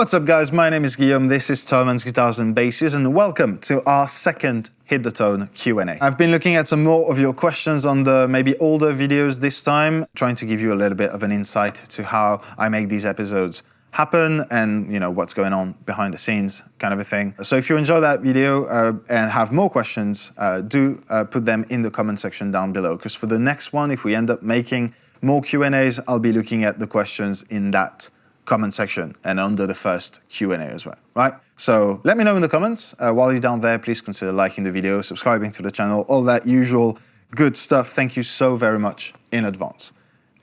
What's up guys, my name is Guillaume, this is Thomann's Guitars and Basses, and welcome to our second Hit the Tone Q&A. I've been looking at some more of your questions on the maybe older videos this time, trying to give you a little bit of an insight to how I make these episodes happen and, you know, what's going on behind the scenes, kind of a thing. So if you enjoy that video and have more questions, do put them in the comment section down below, because for the next one, if we end up making more Q&As, I'll be looking at the questions in that comment section and under the first Q&A as well, right? So let me know in the comments. While you're down there, please consider liking the video, subscribing to the channel, all that usual good stuff. Thank you so very much in advance.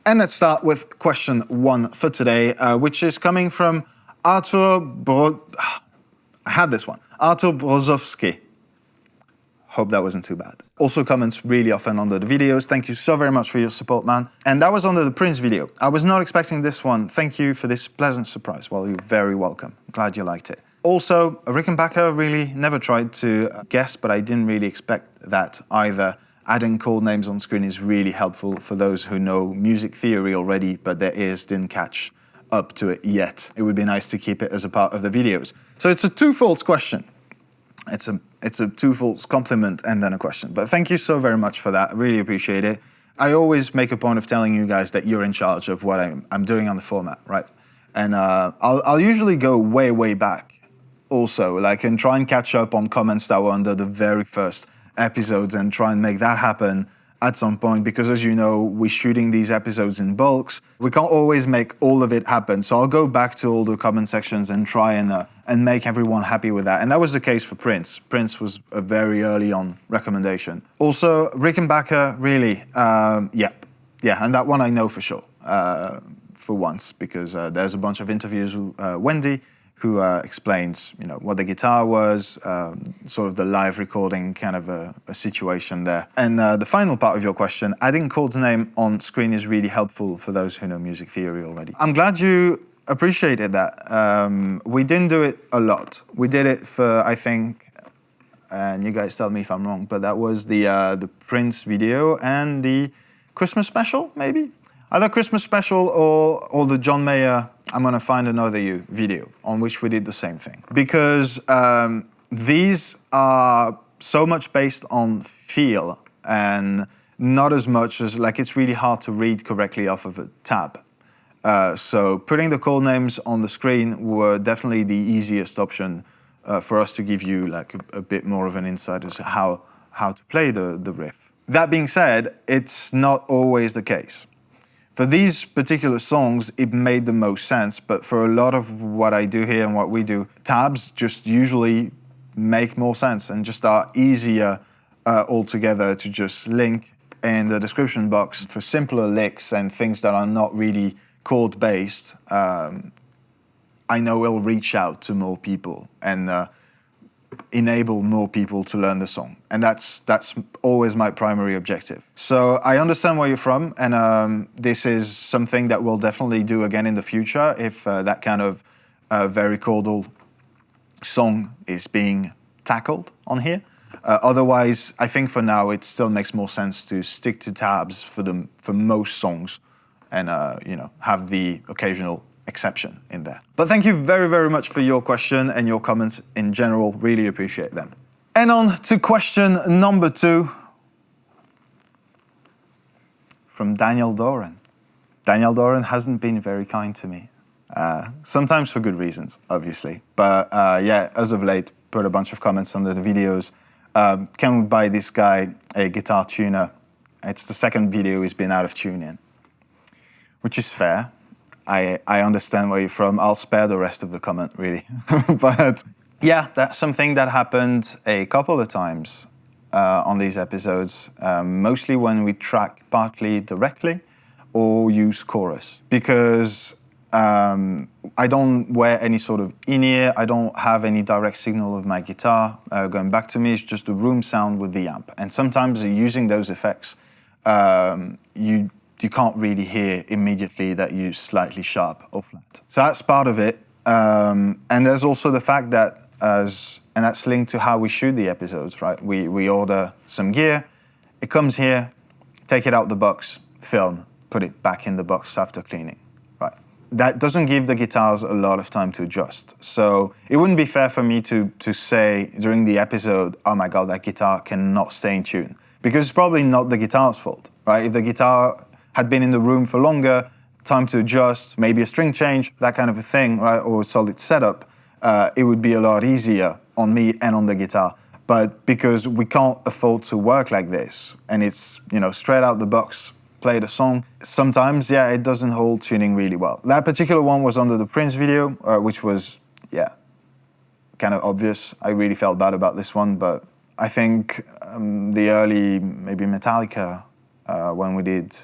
And let's start with question one for today, which is coming from Artur Brozowski. Hope that wasn't too bad. Also comments really often under the videos. Thank you so very much for your support, man. And that was under the Prince video. I was not expecting this one. Thank you for this pleasant surprise. Well, you're very welcome. Glad you liked it. Also, Rickenbacker really never tried to guess, but I didn't really expect that either. Adding chord names on screen is really helpful for those who know music theory already, but their ears didn't catch up to it yet. It would be nice to keep it as a part of the videos. So it's a twofold question. It's a twofold compliment and then a question. But thank you so very much for that. I really appreciate it. I always make a point of telling you guys that you're in charge of what I'm doing on the format, right? And I'll usually go way back also, like, and try and catch up on comments that were under the very first episodes and try and make that happen at some point, because as you know, we're shooting these episodes in bulks. We can't always make all of it happen. So I'll go back to all the comment sections and try and make everyone happy with that. And that was the case for Prince. Prince was a very early on recommendation. Also, Rickenbacker, really, yeah, and that one I know for sure, for once, because there's a bunch of interviews with Wendy, who explains, you know, what the guitar was, sort of the live recording kind of a situation there. And the final part of your question, adding chord's name on screen is really helpful for those who know music theory already. I'm glad you appreciated that. We didn't do it a lot. We did it for, I think, and you guys tell me if I'm wrong, but that was the Prince video and the Christmas special, maybe? Either Christmas special or the John Mayer I'm Gonna Find Another You video, on which we did the same thing. Because these are so much based on feel and not as much as, like, it's really hard to read correctly off of a tab. So putting the chord names on the screen were definitely the easiest option for us to give you like a bit more of an insight as to how to play the riff. That being said, it's not always the case. For these particular songs, it made the most sense, but for a lot of what I do here and what we do, tabs just usually make more sense and just are easier altogether to just link in the description box for simpler licks and things that are not really chord-based. I know it'll reach out to more people and enable more people to learn the song. And that's always my primary objective. So I understand where you're from, and this is something that we'll definitely do again in the future if that kind of very chordal song is being tackled on here. Otherwise, I think for now it still makes more sense to stick to tabs for most songs and you know, have the occasional exception in there. But thank you very much for your question and your comments in general. Really appreciate them. And on to question number 2 from Daniel Doran. Daniel Doran hasn't been very kind to me. Sometimes for good reasons, obviously. But yeah, as of late, put a bunch of comments under the videos. Can we buy this guy a guitar tuner? It's the second video he's been out of tune in, which is fair. I understand where you're from. I'll spare the rest of the comment, really. But yeah, that's something that happened a couple of times on these episodes, mostly when we track partly directly or use chorus. Because I don't wear any sort of in-ear, I don't have any direct signal of my guitar going back to me. It's just the room sound with the amp. And sometimes using those effects, you can't really hear immediately that you're slightly sharp or flat. So that's part of it. And there's also the fact that, and that's linked to how we shoot the episodes, right? We order some gear, it comes here, take it out the box, film, put it back in the box after cleaning, right? that doesn't give the guitars a lot of time to adjust. So it wouldn't be fair for me to say during the episode, oh my God, that guitar cannot stay in tune. Because it's probably not the guitar's fault, right? If the guitar had been in the room for longer, time to adjust, maybe a string change, that kind of a thing, right? Or a solid setup, it would be a lot easier on me and on the guitar. But because we can't afford to work like this, and it's, straight out the box, play the song, sometimes, it doesn't hold tuning really well. That particular one was under the Prince video, which was, kind of obvious. I really felt bad about this one, but I think the early, maybe Metallica, when we did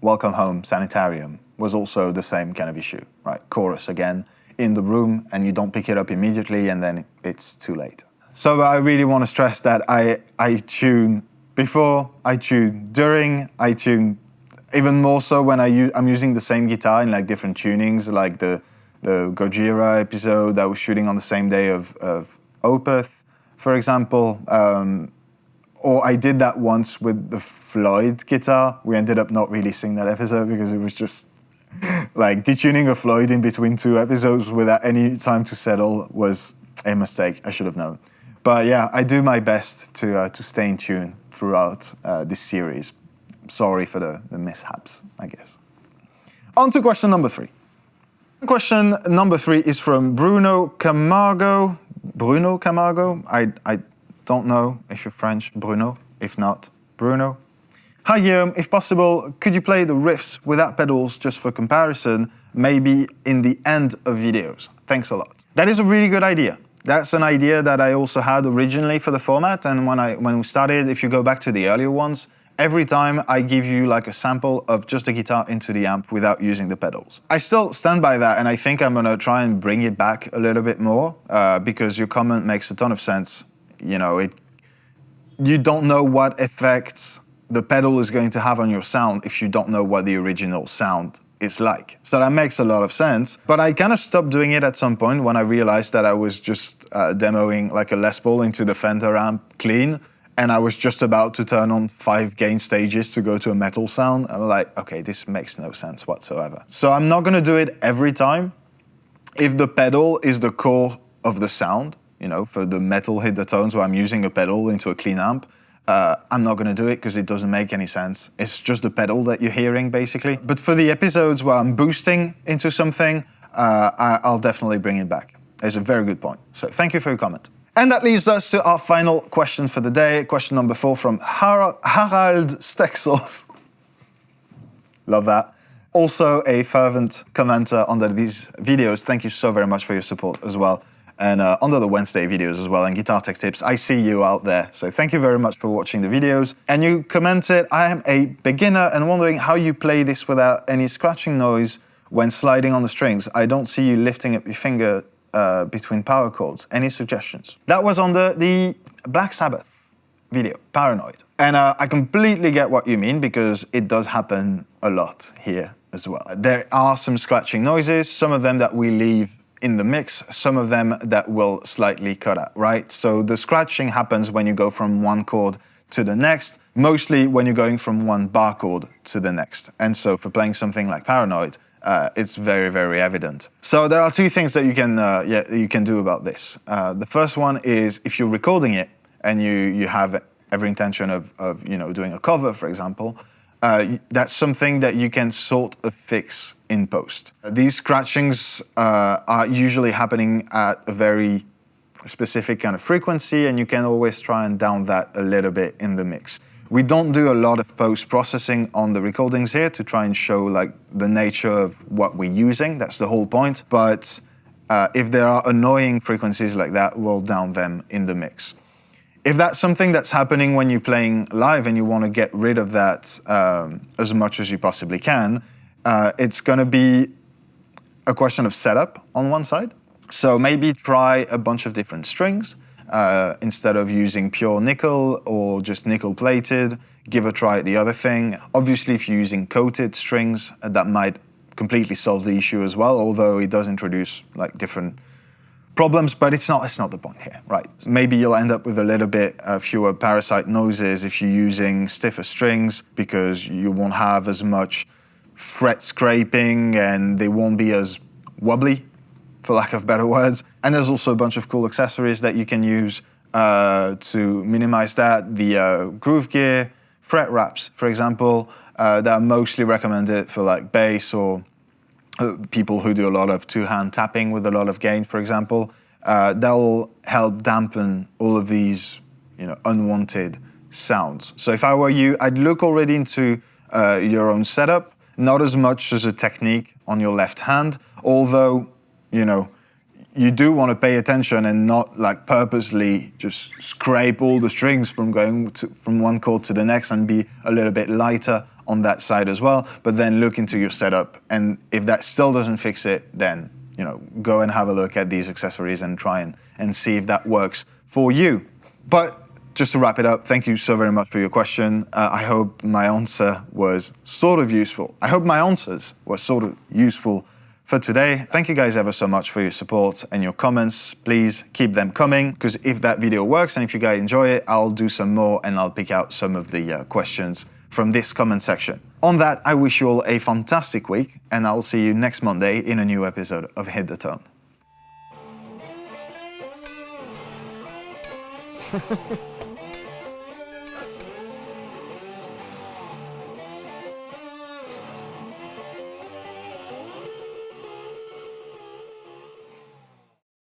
Welcome Home, Sanitarium, was also the same kind of issue, right? Chorus again, in the room, and you don't pick it up immediately, and then it's too late. So I really want to stress that I tune before, I tune during, I tune even more so when I'm using the same guitar in like different tunings, like the Gojira episode that was shooting on the same day of Opeth, for example. Or I did that once with the Floyd guitar. We ended up not releasing that episode because it was just like detuning a Floyd in between two episodes without any time to settle was a mistake. I should have known. But yeah, I do my best to stay in tune throughout this series. Sorry for the mishaps, I guess. On to question number 3. Question number 3 is from Bruno Camargo. Bruno Camargo? I don't know if you're French, Bruno. If not, Bruno. Hi Guillaume, if possible, could you play the riffs without pedals just for comparison, maybe in the end of videos? Thanks a lot. That is a really good idea. That's an idea that I also had originally for the format, and when we started, if you go back to the earlier ones, every time I give you like a sample of just the guitar into the amp without using the pedals. I still stand by that, and I think I'm gonna try and bring it back a little bit more because your comment makes a ton of sense. You don't know what effects the pedal is going to have on your sound if you don't know what the original sound is like. So that makes a lot of sense. But I kind of stopped doing it at some point when I realized that I was just demoing like a Les Paul into the Fender amp clean, and I was just about to turn on 5 gain stages to go to a metal sound. I'm like, okay, this makes no sense whatsoever. So I'm not gonna do it every time. If the pedal is the core of the sound, for the metal hit the tones where I'm using a pedal into a clean amp, I'm not gonna do it because it doesn't make any sense. It's just the pedal that you're hearing, basically. But for the episodes where I'm boosting into something, I'll definitely bring it back. It's a very good point. So thank you for your comment. And that leads us to our final question for the day. Question number 4 from Harald Stexels. Love that. Also a fervent commenter under these videos. Thank you so very much for your support as well. And under the Wednesday videos as well, and Guitar Tech Tips, I see you out there. So thank you very much for watching the videos. And you commented, I am a beginner and wondering how you play this without any scratching noise when sliding on the strings. I don't see you lifting up your finger between power chords. Any suggestions? That was under the Black Sabbath video, Paranoid. And I completely get what you mean because it does happen a lot here as well. There are some scratching noises, some of them that we leave in the mix, some of them that will slightly cut out, right? So the scratching happens when you go from one chord to the next, mostly when you're going from one bar chord to the next. And so for playing something like Paranoid, it's very, very evident. So there are 2 things that you can do about this. The first one is if you're recording it and you have every intention of doing a cover, for example, that's something that you can sort of fix in post. These scratchings are usually happening at a very specific kind of frequency, and you can always try and down that a little bit in the mix. We don't do a lot of post-processing on the recordings here to try and show like the nature of what we're using. That's the whole point. But if there are annoying frequencies like that, we'll down them in the mix. If that's something that's happening when you're playing live and you want to get rid of that as much as you possibly can, it's going to be a question of setup on one side. So maybe try a bunch of different strings. Instead of using pure nickel or just nickel plated, give a try at the other thing. Obviously, if you're using coated strings, that might completely solve the issue as well, although it does introduce like different problems, but it's not the point here, right? Maybe you'll end up with a little bit fewer parasite noises if you're using stiffer strings because you won't have as much fret scraping and they won't be as wobbly, for lack of better words. And there's also a bunch of cool accessories that you can use to minimize that. The groove gear fret wraps, for example, that are mostly recommended for like bass or people who do a lot of two-hand tapping with a lot of gain, for example. That'll help dampen all of these, unwanted sounds. So if I were you, I'd look already into your own setup, not as much as a technique on your left hand, although, you do want to pay attention and not like purposely just scrape all the strings from going from one chord to the next, and be a little bit lighter on that side as well. But then look into your setup, and if that still doesn't fix it, then go and have a look at these accessories and try and see if that works for you. But just to wrap it up, thank you so very much for your question. I hope my answer was sort of useful. I hope my answers were sort of useful for today. Thank you guys ever so much for your support and your comments. Please keep them coming, because if that video works and if you guys enjoy it, I'll do some more and I'll pick out some of the questions from this comment section. On that, I wish you all a fantastic week, and I'll see you next Monday in a new episode of Hit the Tone.